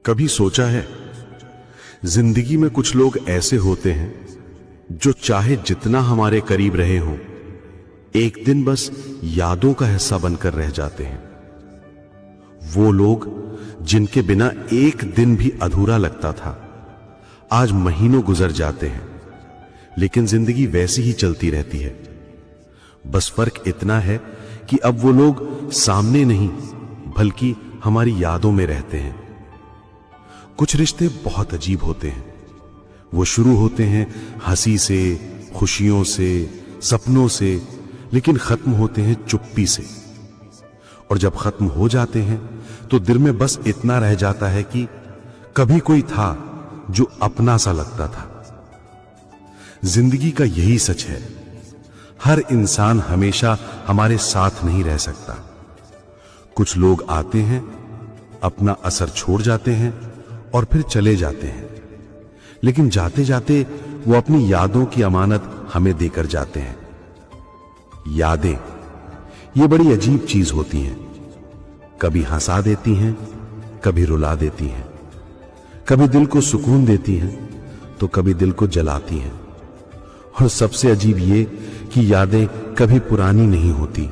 कभी सोचा है, जिंदगी में कुछ लोग ऐसे होते हैं जो चाहे जितना हमारे करीब रहे हों, एक दिन बस यादों का हिस्सा बनकर रह जाते हैं। वो लोग जिनके बिना एक दिन भी अधूरा लगता था, आज महीनों गुजर जाते हैं, लेकिन जिंदगी वैसी ही चलती रहती है। बस फर्क इतना है कि अब वो लोग सामने नहीं बल्कि हमारी यादों में रहते हैं। कुछ रिश्ते बहुत अजीब होते हैं। वो शुरू होते हैं हंसी से, खुशियों से, सपनों से, लेकिन खत्म होते हैं चुप्पी से। और जब खत्म हो जाते हैं तो दिल में बस इतना रह जाता है कि कभी कोई था जो अपना सा लगता था। जिंदगी का यही सच है, हर इंसान हमेशा हमारे साथ नहीं रह सकता। कुछ लोग आते हैं, अपना असर छोड़ जाते हैं और फिर चले जाते हैं, लेकिन जाते जाते वो अपनी यादों की अमानत हमें देकर जाते हैं। यादें ये बड़ी अजीब चीज होती हैं। कभी हंसा देती हैं, कभी रुला देती हैं, कभी दिल को सुकून देती हैं तो कभी दिल को जलाती हैं। और सबसे अजीब ये कि यादें कभी पुरानी नहीं होती,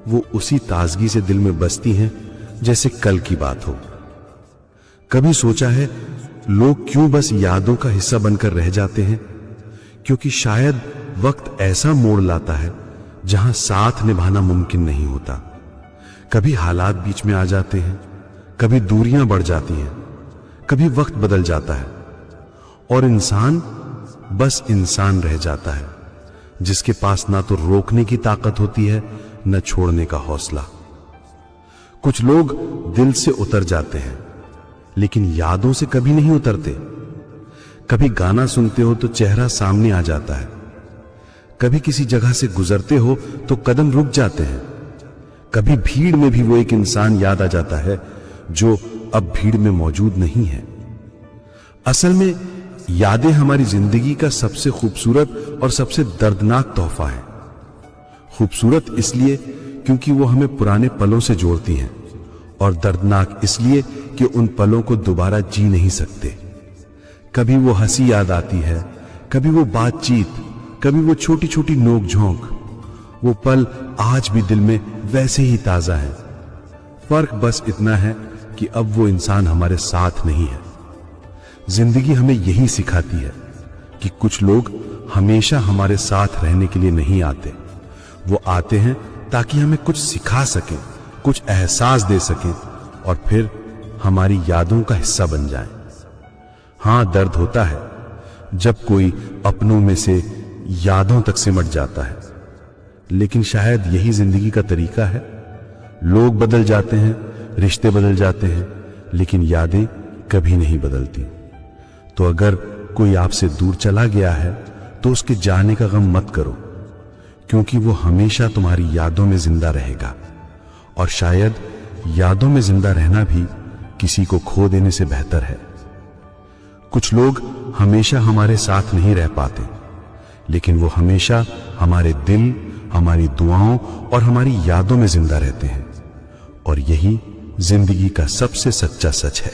वो उसी ताजगी से दिल में बसती हैं जैसे कल की बात हो। कभी सोचा है लोग क्यों बस यादों का हिस्सा बनकर रह जाते हैं? क्योंकि शायद वक्त ऐसा मोड़ लाता है जहां साथ निभाना मुमकिन नहीं होता। कभी हालात बीच में आ जाते हैं, कभी दूरियां बढ़ जाती हैं, कभी वक्त बदल जाता है और इंसान बस इंसान रह जाता है, जिसके पास ना तो रोकने की ताकत होती है, न छोड़ने का हौसला। कुछ लोग दिल से उतर जाते हैं, लेकिन यादों से कभी नहीं उतरते। कभी गाना सुनते हो तो चेहरा सामने आ जाता है, कभी किसी जगह से गुजरते हो तो कदम रुक जाते हैं, कभी भीड़ में भी वो एक इंसान याद आ जाता है जो अब भीड़ में मौजूद नहीं है। असल में यादें हमारी जिंदगी का सबसे खूबसूरत और सबसे दर्दनाक तोहफा है। खूबसूरत इसलिए क्योंकि वो हमें पुराने पलों से जोड़ती हैं, और दर्दनाक इसलिए कि उन पलों को दोबारा जी नहीं सकते। कभी वो हंसी याद आती है, कभी वो बातचीत, कभी वो छोटी छोटी नोक झोंक। वो पल आज भी दिल में वैसे ही ताजा है। फर्क बस इतना है कि अब वो इंसान हमारे साथ नहीं है। जिंदगी हमें यही सिखाती है कि कुछ लोग हमेशा हमारे साथ रहने के लिए नहीं आते। वो आते हैं ताकि हमें कुछ सिखा सकें, कुछ एहसास दे सकें और फिर हमारी यादों का हिस्सा बन जाएं। हां, दर्द होता है जब कोई अपनों में से यादों तक सिमट जाता है, लेकिन शायद यही जिंदगी का तरीका है। लोग बदल जाते हैं, रिश्ते बदल जाते हैं, लेकिन यादें कभी नहीं बदलती। तो अगर कोई आपसे दूर चला गया है तो उसके जाने का गम मत करो, क्योंकि वो हमेशा तुम्हारी यादों में जिंदा रहेगा। और शायद यादों में जिंदा रहना भी किसी को खो देने से बेहतर है। कुछ लोग हमेशा हमारे साथ नहीं रह पाते, लेकिन वो हमेशा हमारे दिल, हमारी दुआओं और हमारी यादों में जिंदा रहते हैं। और यही जिंदगी का सबसे सच्चा सच है।